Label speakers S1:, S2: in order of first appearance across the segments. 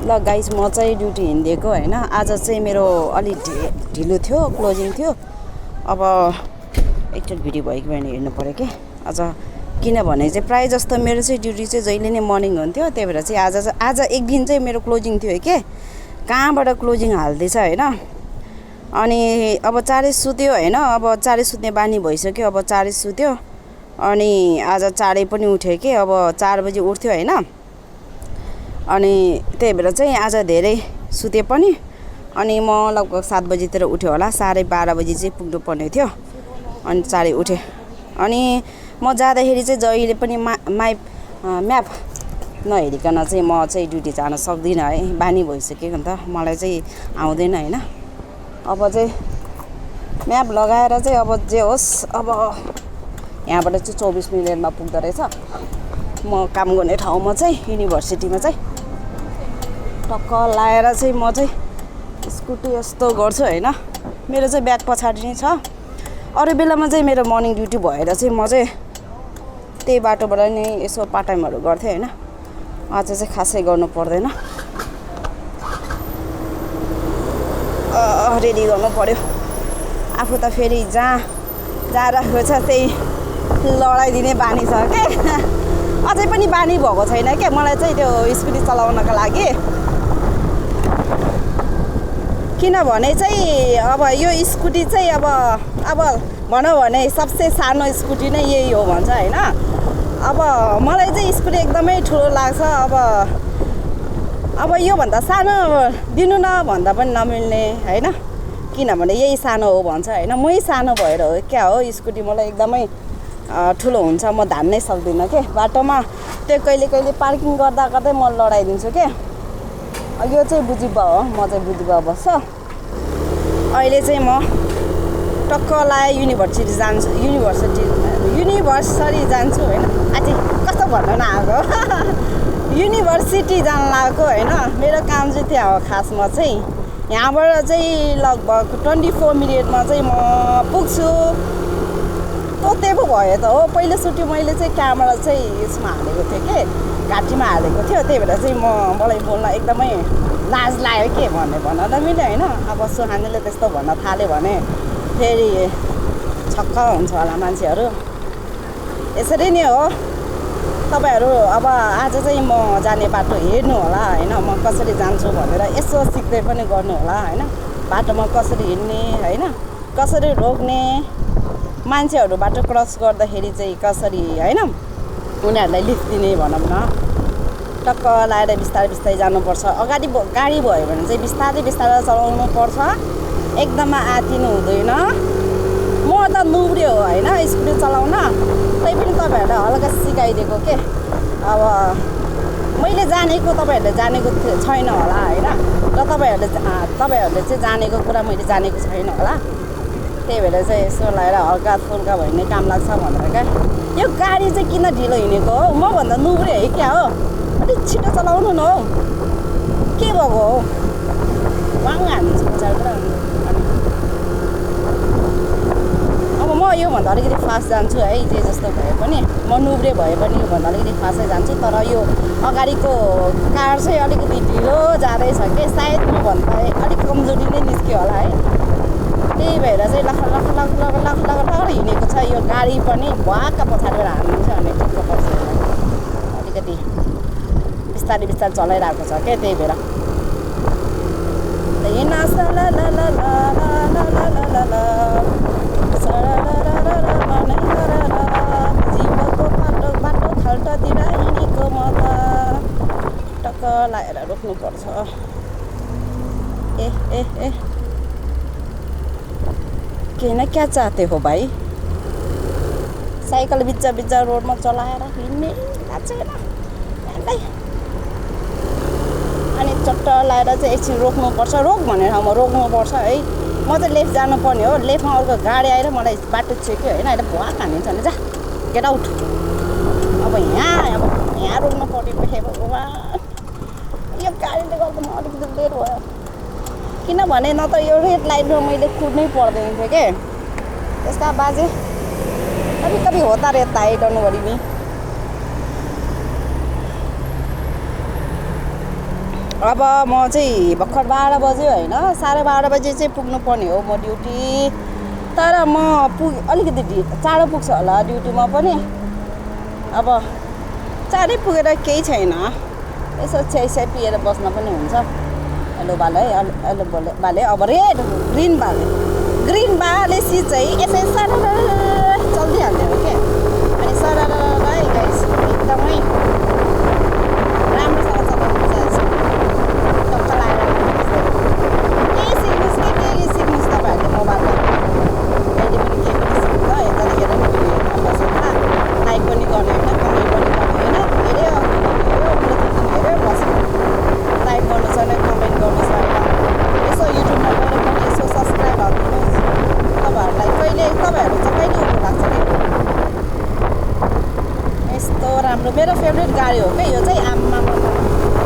S1: ल गाइस म चाहिँ ड्युटी हिँडिदिएको होइन। आज चाहिँ मेरो अलि ढिलो थियो, क्लोजिङ थियो। अब एकचोटि भिडियो भयो कि भएन हेर्नु पऱ्यो कि आज, किनभने चाहिँ प्रायः जस्तो मेरो चाहिँ ड्युटी चाहिँ जहिले नै मर्निङ हुन्थ्यो। त्यही भएर चाहिँ आज एक दिन चाहिँ मेरो क्लोजिङ थियो के, कहाँबाट क्लोजिङ हाल्दैछ होइन। अनि अब चाँडै सुत्यो होइन, अब चाँडै सुत्ने बानी भइसक्यो। अब चाँडै सुत्यो अनि आज चाँडै पनि उठ्यो कि, अब 4 बजी उठ्थ्यो होइन। अनि त्यही भएर चाहिँ आज धेरै सुते पनि। अनि म लगभग 7 बजीतिर उठ्यो होला, 12:30 बजी चाहिँ पुग्नु पर्ने थियो। अनि चाँडै उठेँ। अनि म जाँदाखेरि चाहिँ जहिले पनि म्याप नहेरिकन चाहिँ म चाहिँ ड्युटी जान सक्दिनँ है, बानी भइसक्यो नि त, मलाई चाहिँ आउँदैन होइन। अब चाहिँ म्याप लगाएर चाहिँ अब जे होस्, अब यहाँबाट चाहिँ 24 मिनटमा पुग्दो रहेछ म काम गर्ने ठाउँमा चाहिँ, युनिभर्सिटीमा चाहिँ। टक्क लाएर चाहिँ म चाहिँ स्कुटी यस्तो गर्छु होइन। मेरो चाहिँ ब्याग पछाडि नै छ। अरू बेलामा चाहिँ मेरो मर्निङ ड्युटी भएर चाहिँ म चाहिँ त्यही बाटोबाट नै यसो पार्ट टाइमहरू गर्थेँ होइन। आज चाहिँ खासै गर्नु पर्दैन। रेडी गर्नु पर्यो आफू त, फेरि जहाँ राखेको छ त्यही लडाइदिने बानी छ के। अझै पनि बानी भएको छैन क्या मलाई चाहिँ त्यो स्कुटी चलाउनको लागि। किनभने चाहिँ अब यो स्कुटी चाहिँ अब भनौँ भने सबसे सानो स्कुटी नै यही हो भन्छ होइन। अब मलाई चाहिँ स्कुटी एकदमै ठुलो लाग्छ। अब योभन्दा सानो दिनु न भन्दा पनि नमिल्ने होइन, किनभने यही सानो हो भन्छ होइन। मै सानो भएर हो क्या हो, स्कुटी मलाई एकदमै ठुलो हुन्छ, म धान्नै सक्दिनँ के बाटोमा। त्यो कहिले पार्किङ गर्दा गर्दै म लडाइदिन्छु के। यो चाहिँ बुझिबा हो, म चाहिँ बुझिबा बस्छ। अहिले चाहिँ म टक्क लाए युनिभर्सिटी जान्छु होइन। अझै कस्तो भन्नु न आएको युनिभर्सिटी जान लागेको होइन। मेरो काम चाहिँ त्यहाँ हो खासमा चाहिँ। यहाँबाट चाहिँ लगभग 24 मिनटमा चाहिँ म पुग्छु। त्यो पो भयो त हो। पहिलोचोटि मैले चाहिँ क्यामेरा चाहिँ यसमा हालेको थिएँ कि, घाँटीमा हालेको थियो। त्यही भएर चाहिँ मलाई बोल्न एकदमै लाज लाग्यो के, भन्न नमिल्यो होइन। अब सुहानीले त्यस्तो भन्न थाल्यो भने फेरि छक्क हुन्छ होला मान्छेहरू। यसरी नै हो तपाईँहरू। अब आज चाहिँ म जाने बाटो हेर्नु होला होइन, म कसरी जान्छु भनेर यसो सिक्दै पनि गर्नु होला होइन। बाटोमा कसरी हिँड्ने होइन, कसरी रोक्ने, मान्छेहरू बाटो क्रस गर्दाखेरि चाहिँ कसरी होइन उनीहरूलाई लिफ्ट दिने भनौँ न। टक्क लाएर बिस्तारै जानुपर्छ। अगाडि गाडी भयो भने चाहिँ बिस्तारै चलाउनु पर्छ, एकदमै आतिनु हुँदैन। म त नुब्रे हो होइन स्कुटी चलाउन, तै पनि तपाईँहरूलाई हल्का सिकाइदिएको के। अब मैले जानेको तपाईँहरूले जानेको छैन होला होइन, र तपाईँहरूले चाहिँ जानेको कुरा मैले जानेको छैन होला। त्यही भएर चाहिँ यसो लगाएर हल्का फुल्का भयो भने काम लाग्छ भनेर क्या। यो गाडी चाहिँ किन ढिलो हिँडेको हो, मभन्दा नुब्रे है क्या हो। अलिक छिटो चलाउनु न हौ, के भएको हो। वाङ हान्छु पछाडिबाट। अब म योभन्दा अलिकति फास्ट जान्छु है, जे जस्तो भए पनि। म नुब्रे भए पनि योभन्दा अलिकति फास्टै जान्छु। तर यो अगाडिको कार चाहिँ अलिकति ढिलो जाँदैछ कि, सायद मभन्दा अलिक कमजोरी नै निस्क्यो होला है। त्यही भएर चाहिँ लख हिँडेको छ। यो गाडी पनि भुवाक्क पछाडिबाट हान्दिन्छ भने ठिक्क पर्छ। अलिकति बिस्तारै चलाइरहेको छ क्या, त्यही भएर। जीवको बाटो खाल्टातिर हिँडेको म त, टक्क लाएर रोक्नुपर्छ। ए के न क्या चाहते हो भाइ। साइकल बिच्चा रोडमा चलाएर हिँड्ने छैन। अनि चट्ट लाएर चाहिँ एकछिन रोक्नुपर्छ। रोक भनेर ठाउँमा रोक्नुपर्छ है। म चाहिँ लेफ्ट जानुपर्ने हो, लेफ्टमा अर्को गाडी आएर मलाई बाटो छेक्यो होइन। अहिले भुवा हानिन्छ भने जा गेट आउट। अब यहाँ रोक्नु पऱ्यो। हे भगवान्, यो गाडीले गर्दा म अलिकति लेट भयो। किनभने न त यो रेड लाइटमा मैले कुद्नै पर्दैन थियो के। त्यसका बाजे कभी होता रहता है, डोन्ट वरी मी। अब म चाहिँ भर्खर 12 बज्यो होइन 12:30 बजे चाहिँ पुग्नुपर्ने हो म ड्युटी तर म अलिकति चाँडो पुग्छ होला ड्युटीमा पनि अब चाँडै पुगेर केही छैन यसो चिया पिएर बस्न पनि हुन्छ हेलो भाले अब रेड ग्रिन बालेसी चाहिँ यसै सर चल्दिहाल्ने हो क्या अनि सर गाइस एकदमै राम्रोसँग चलाउनु टक्क लागेर केही सिक्नुहोस् तपाईँहरूले मोबाइलमा कहिले पनि केही पनि सिक्नु त यतातिर लाइक पनि गर्ने होइन कमेन्ट पनि गर्ने होइन धेरै बस्नु लाइक गर्नु छैन कमेन्ट गर्नु छैन यसो युट्युबमा गएर पनि यसो सब्सक्राइब हाल्नुहोस् तपाईँहरू चाहिँ कहिले उठ्नु लाग्छ नि यस्तो राम्रो मेरो फेभरेट गाडी हो क्या यो चाहिँ आम्मा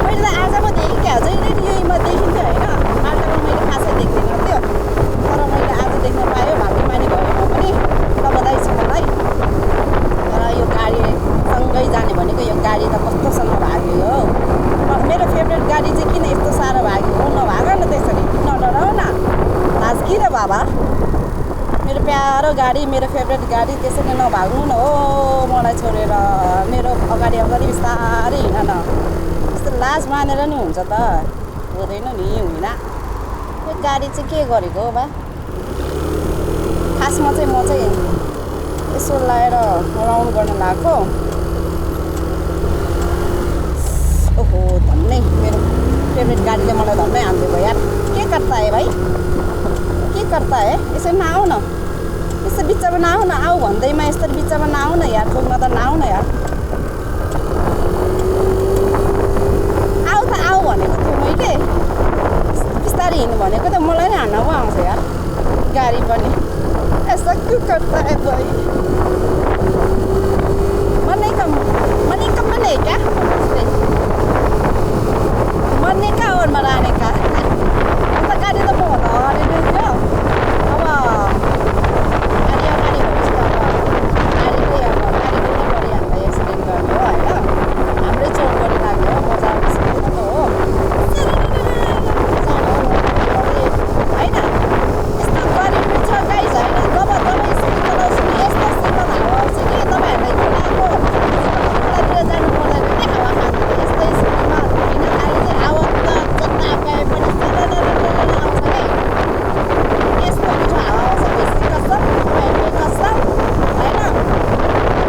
S1: मैले त आज म देखेँ क्या जहिले यहीमा देखिन्थ्यो होइन बाटोमा मैले खासै देख्दिनँ थियो तर मैले आज देख्न पाएँ भाग्यमानी भएन पनि बधाई छ मलाई तर यो गाडीसँगै जाने भनेको यो गाडी त कस्तोसँग भाग्यो हो मेरो फेभरेट गाडी चाहिँ किन यस्तो साह्रो भाग्यो हो नभाग न त्यसरी नडराउ न लाज किन बाबा मेरो प्यारो गाडी मेरो फेभरेट गाडी त्यसरी नभाग्नु न हो मलाई छोडेर मेरो अगाडि बिस्तारै हिँड न यस्तो लाज मानेर नि हुन्छ त हुँदैन नि होइन यो गाडी चाहिँ के गरेको हो बा खासमा चाहिँ म चाहिँ यसो लगाएर राउन्ड गर्न लाग्यो ओहो धन्नै मेरो फेभरेट गाडीले मलाई धन्नै हालिदिएको यार के करता है भाइ के करता है यसो नआउ न यसो बिचमा नआउ न आऊ भन्दैमा यस्तो बिचमा नआउ न यार पुग्न त नआउ न यार आऊ भनेको थियो मैले बिस्तारै हिँड्नु भनेको त मलाई नै हान्न पो आउँछ यार गाडी पनि ऐसा क्यों करता है भाई मरने का मन है क्या मरने का और मराने का अन्त गाडी त म हराएर थियो अब गाडी भएपछि त अब गाडी पनि परिहाल्दा एक्सिडेन्ट गर्ने हो होइन हाम्रै चोट पनि लाग्यो हो बजार हो होइन यस्तो गरिब छ गाइस होइन जब तपाईँ स्कुल चलाउँछु नि यस्तो शीतल हावा आउँछ कि तपाईँहरूलाई खोलाको खोलातिर जानु पर्दैन नि हावा खानु यस्तै स्कुलमा होइन गाडी चाहिँ हावा त जता गए पनि आउँछ कि यस्तो मिठो हावा आउँछ बेसी कसम तपाईँहरूले कसम होइन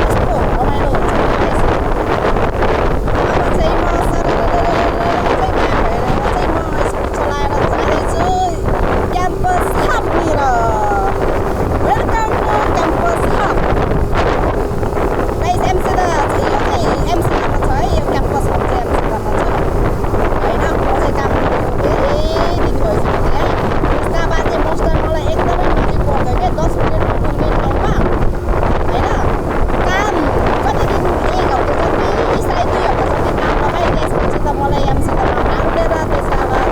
S1: यस्तो रमाइलो हुन्छ अब चाहिँ म स्कुल चलाएर जाँदैछु क्याम्पस हबतिर welcome to campus hub guys एमसीदामा छ यो चाहिँ एमसीदामा छ है यो क्याम्पस हब चाहिँ एमसीदामा छ होइन म चाहिँ काम गरेको धेरै दिन भइसक्यो है त्यसका बाद चाहिँ मोस्टर मलाई एकदमै नजिक पर्दैन क्या 10 मिनट पुग्ने ठाउँमा होइन काम कति दिन 1 हप्ता जति सायद 2 हप्ता जति काम लगाएँ त्यसपछि त मलाई एमसीदामा हालेर त्यसका बाद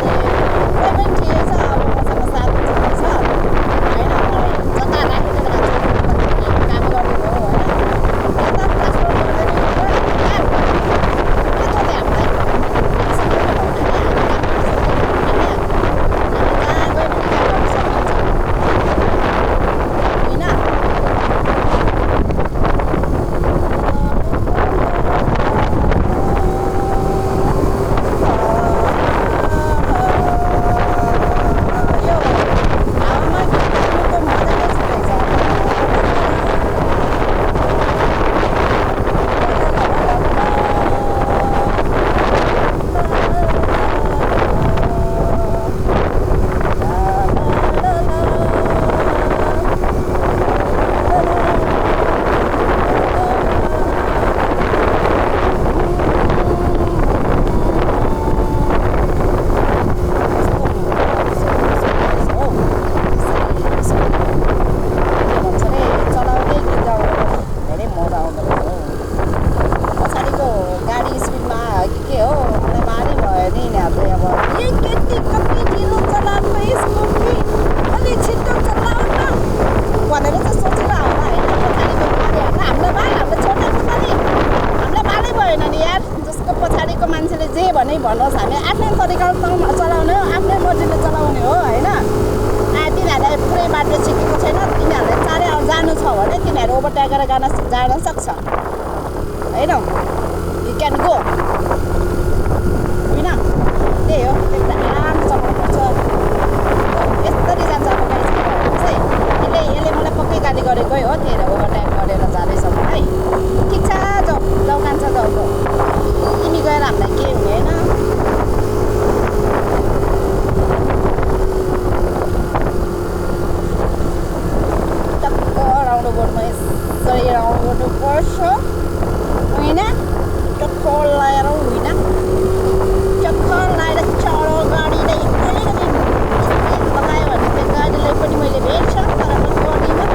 S1: पेमेन्ट ठिकै छ अब मसँग साथ छुट्टी छ होइन मलाई जता राखेर काम गरिदिनु हो होइन यता ट्रान्सफर गर्दैन के जोते हामीलाई पछाडि अगाडिको मान्छेले जे भने भनोस् हामी आफ्नै तरिकाले चलाउने हो आफ्नै मर्जीले चलाउने हो होइन तिनीहरूलाई पुरै बाटो सिकेको छैन तिनीहरूलाई चाँडै जानु छ भने तिनीहरू ओभरटेक गरेर जान सक्छ होइन यु क्यान गो होइन त्यही हो एकदम आराम चलाउनुपर्छ यसरी जान्छ अब गाडी चाहिँ यसले मलाई पक्कै गाली गरेकै हो त्यही भएर ओभरटेक गरेर जाँदैछ मलाई ठिक छ जाऊ कान्छ जाऊ तिमी गएर हामीलाई के हुने होइन टक्क राउन्ड बोर्डमा यसरी राउन्ड गर्नुपर्छ होइन चक्कर लगाएर होइन चक्कर लगाएर चढो गाडीले अलिकति लगायो भने त्यो गाडीलाई पनि मैले भेट्छ तर म गर्दिनँ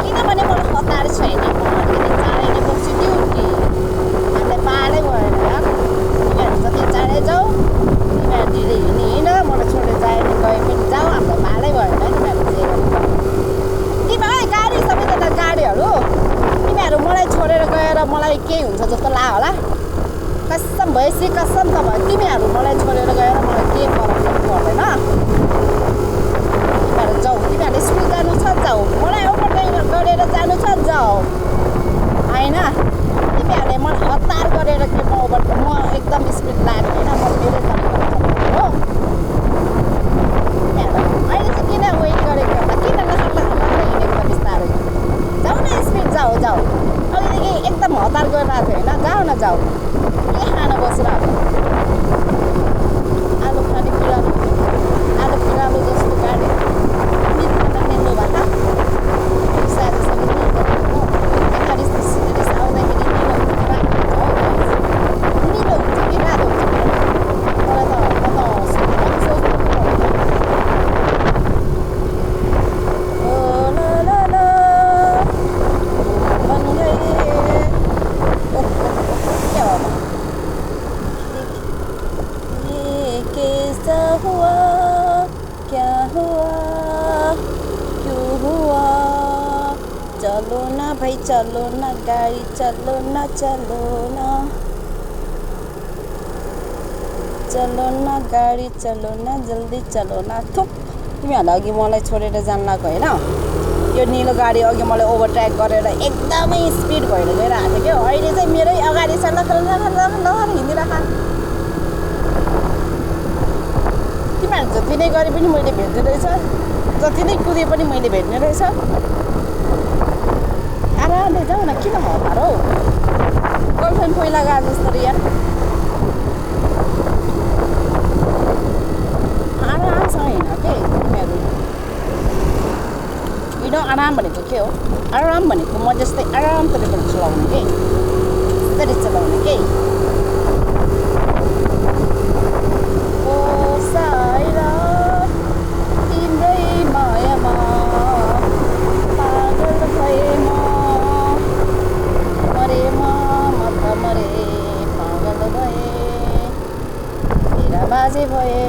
S1: किनभने मलाई हतार छैन म अलिकति चाँडै नै बस्छु ड्युटी हामीलाई पालै भएन तिमीहरू जति चाँडै जाऊ तिमीहरू ढिलै हिँड मलाई छोडेर गए पनि जाऊ हामीलाई पालै भएन तिमीहरू जे तिमीहरू गाडी सबैजना गाडीहरू तिमीहरू मलाई छोडेर गएर मलाई केही हुन्छ जस्तो ला होला कसम भएपछि कसम त भयो तिमीहरू मलाई छोडेर गएर मलाई केही फरक पर्दैन तिमीहरू जाऊ तिमीहरूले स्कुल जानु छ जाऊ मलाई ओभरटेक गरेर जानु छ जाऊ होइन तिमीहरूले मलाई हतार गरेर के म एकदम स्पिड लाग्यो होइन म मेरै तरिकाले हो तिमीहरू अहिले चाहिँ किन वेट गरेको होला किन नसक्दा हिँडेको त बिस्तारै जाऊ न स्पिड जाऊ अहिलेदेखि एकदम हतार गरिरहेको थियो होइन जाऊ न जाऊ के खान बसिरहेको आलु खाने पिरालु जस्तो गाडी निल्नु भएन साथीसँग आउँदाखेरि निलो हुन्छ कि रातो हुन्छ मलाई त चलो ना भाई चलो ना गाडी चलो ना गाडी चलो ना जल्दी चलो ना थुप तिमीहरूलाई अघि मलाई छोडेर जान लाग्यो होइन यो निलो गाडी अघि मलाई ओभरटेक गरेर एकदमै स्पिड भएर गइरहेको थियो क्या अहिले चाहिँ मेरै अगाडि छ लखर हिँडिरहेको तिमीहरू जति नै गरे पनि मैले भेट्ने रहेछ जति नै कुदे पनि मैले भेट्ने रहेछ आरामले जाऊ न किन हतार हौ गर्लफ्रेन्ड पहिला गए जस्तो यार आरामसँग हिँड के तिमीहरू हिँड आराम भनेको के हो आराम भनेको म जस्तै आराम तरिकाले चलाउने के यसरी चलाउने के तिम्रै मायामा पागल भए मरे पागल भए तेरा बाजे भए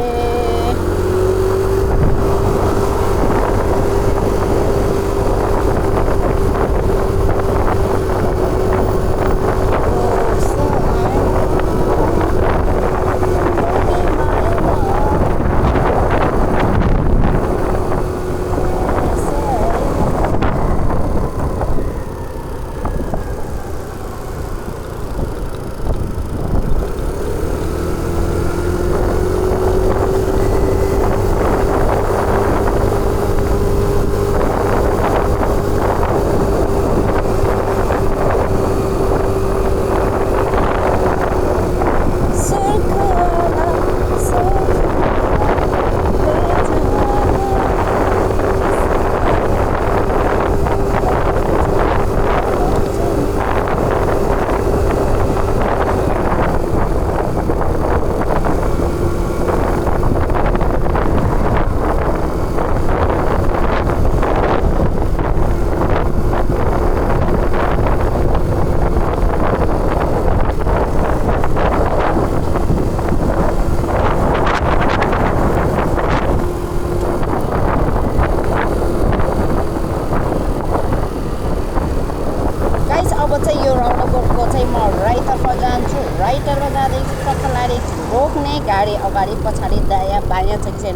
S1: लाएर रोक्ने गाडी अगाडि पछाडि दायाँ बायाँ चाहिँ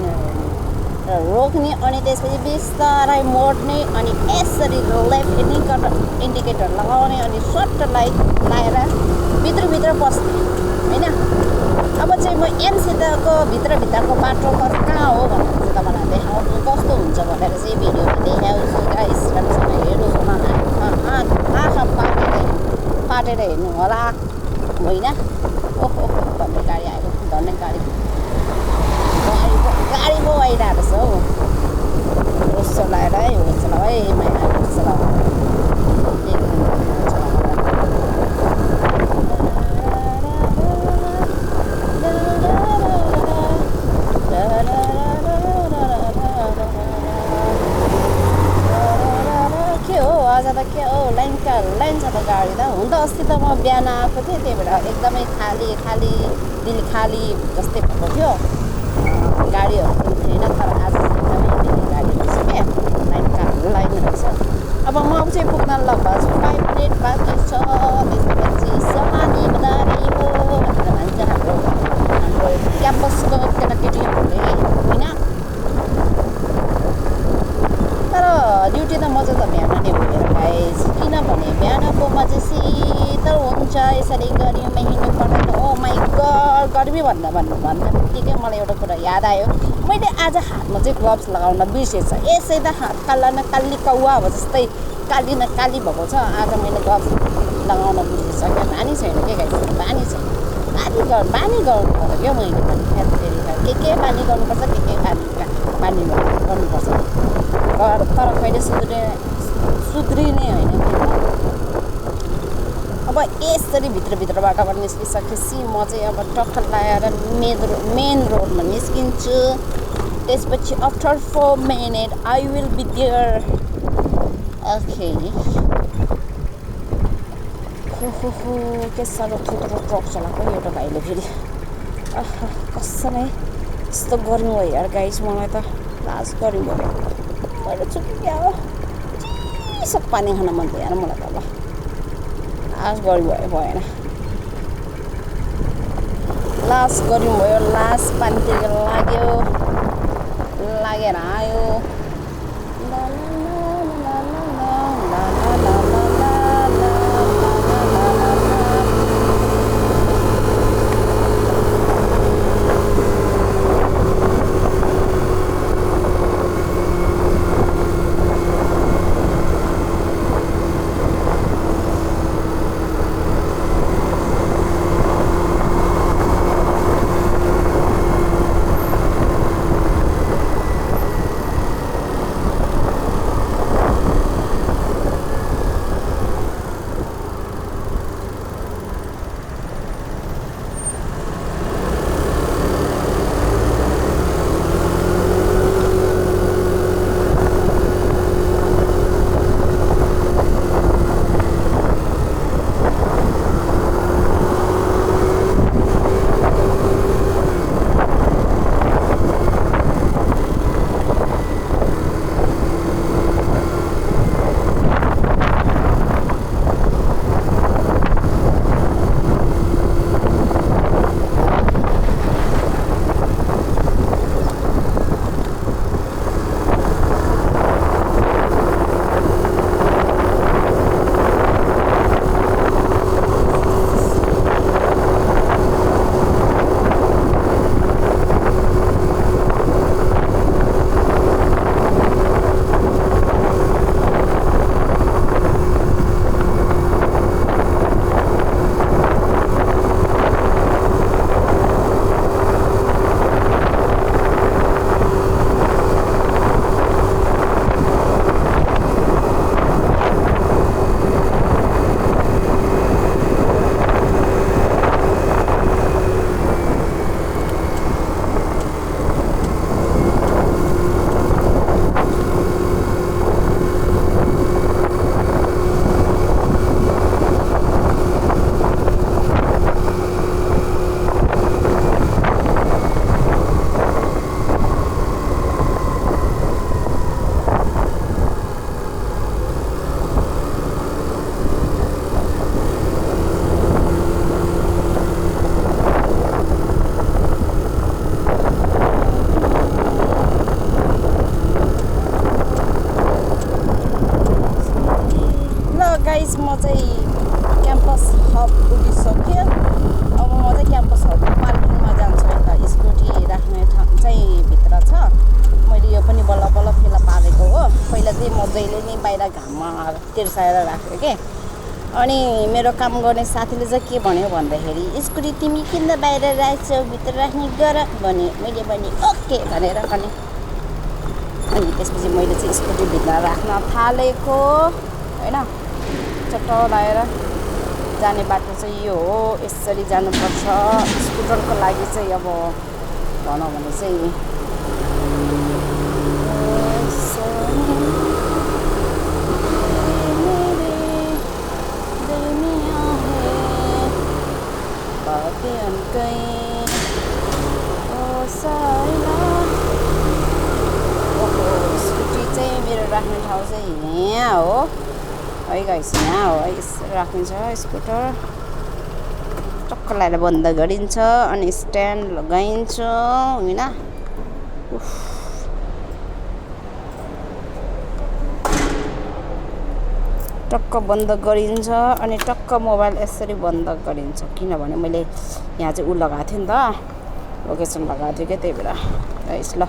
S1: र रोक्ने अनि त्यसपछि बिस्तारै मोड्ने अनि यसरी लेफ्ट इन्डिकेटर लगाउने अनि सर्ट लाइट लाएर भित्रभित्र पस्ने होइन। अब चाहिँ म एनसितको भित्रभित्रको बाटो कहाँ हो भनेर चाहिँ तपाईँलाई देखाउँछु कस्तो हुन्छ भनेर चाहिँ भिडियोमा देखाउँछु गाइस। राम्रोसँग हेर्नुहोस् न, आँखा पाटेर हेर्नु होला होइन। ओहो भन्ने गाडी आएको, धन्ने गाडी पो आइरहेको छ हौ। होस् लाएर है, होस् ल है माया, होस् ल। लाइन छ त गाडी त। हुन त अस्ति त म बिहान आएको थिएँ, त्यही भएर एकदमै खाली दिल खाली जस्तै भएको थियो, गाडीहरू पनि थिएन। तर आज एकदमै धेरै गाडीहरू छ क्या, लाइन रहेछ। अब म चाहिँ पुग्न लगभग 5 मिनट बाँकी छ। त्यसपछि समानी बदारी हो भनेर भन्छ हाम्रो क्याम्पसको केटाकेटीहरूले होइन। तर ड्युटी त मजा त बिहान नै हो गाइस, किनभने बिहानको मजा शीतल हुन्छ। यसरी गर्मीमा हिँड्नु पर्दैन। ओ माई गड, गर्मी भन्दा बित्तिकै मलाई एउटा कुरा याद आयो। मैले आज हातमा चाहिँ ग्लोभ्स लगाउन बिर्सेछ। यसै त हात काली कौवा अब जस्तै काली न काली भएको छ। आज मैले ग्लोभ्स लगाउन बिर्सिसकेँ। बानी छैन के गाइस, बानी छैन। बानी गर्नु पर्छ क्या मैले पनि। के बानी गर्नुपर्छ, के बानी गर्नुपर्छ। तर कहिले सुध्रिने होइन। अब यसरी भित्रबाट निस्किसकेपछि म चाहिँ अब टक्कर लगाएर मेन रोडमा निस्किन्छु। त्यसपछि after 4 minute I will be there. Okay. हो के साह्रो थुत्रो ट्रक चलाएको एउटा भाइले फेरि। कसमै यस्तो गर्नु हो यार गाइस, मलाई त लाज गर्नु भयो। मैले चुक्या हो, चिसो पानी खान मन थियो यार मलाई त। अब लाज गर्नु भएन, लाज गर्नु भयो। लाज पानीतिर लागेर आयो। तिर्साएर राख्यो के अनि मेरो काम गर्ने साथीले चाहिँ के भन्यो भन्दाखेरि स्कुटी तिमी किन बाहिर राख्छौ भित्र राख्ने गर भने मैले भने ओके भनेर अनि त्यसपछि मैले चाहिँ स्कुटी भित्र राख्न थालेको होइन चट्ट लाएर जाने बाटो चाहिँ यो हो यसरी जानुपर्छ स्कुटरको लागि चाहिँ अब भनौँ भने चाहिँ स्कुटी चाहिँ मेरो राख्ने ठाउँ चाहिँ यहाँ हो है गाइस यहाँ हो है यसरी राखिन्छ स्कुटर टक्क लगाएर बन्द गरिन्छ अनि स्ट्यान्ड लगाइन्छ होइन टक्क बन्द गरिन्छ अनि टक्क मोबाइल यसरी बन्द गरिन्छ किनभने मैले यहाँ चाहिँ ऊ लगाएको थिएँ नि त लोकेसन लगाएको थिएँ क्या त्यही भएर गाइस ल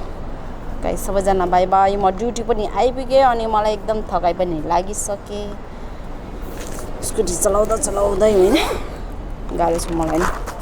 S1: गाइस सबैजना बाई बाई म ड्युटी पनि आइपुगेँ अनि मलाई एकदम थकाइ पनि लागिसके स्कुटी चलाउँदा होइन गाह्रो छ मलाई नि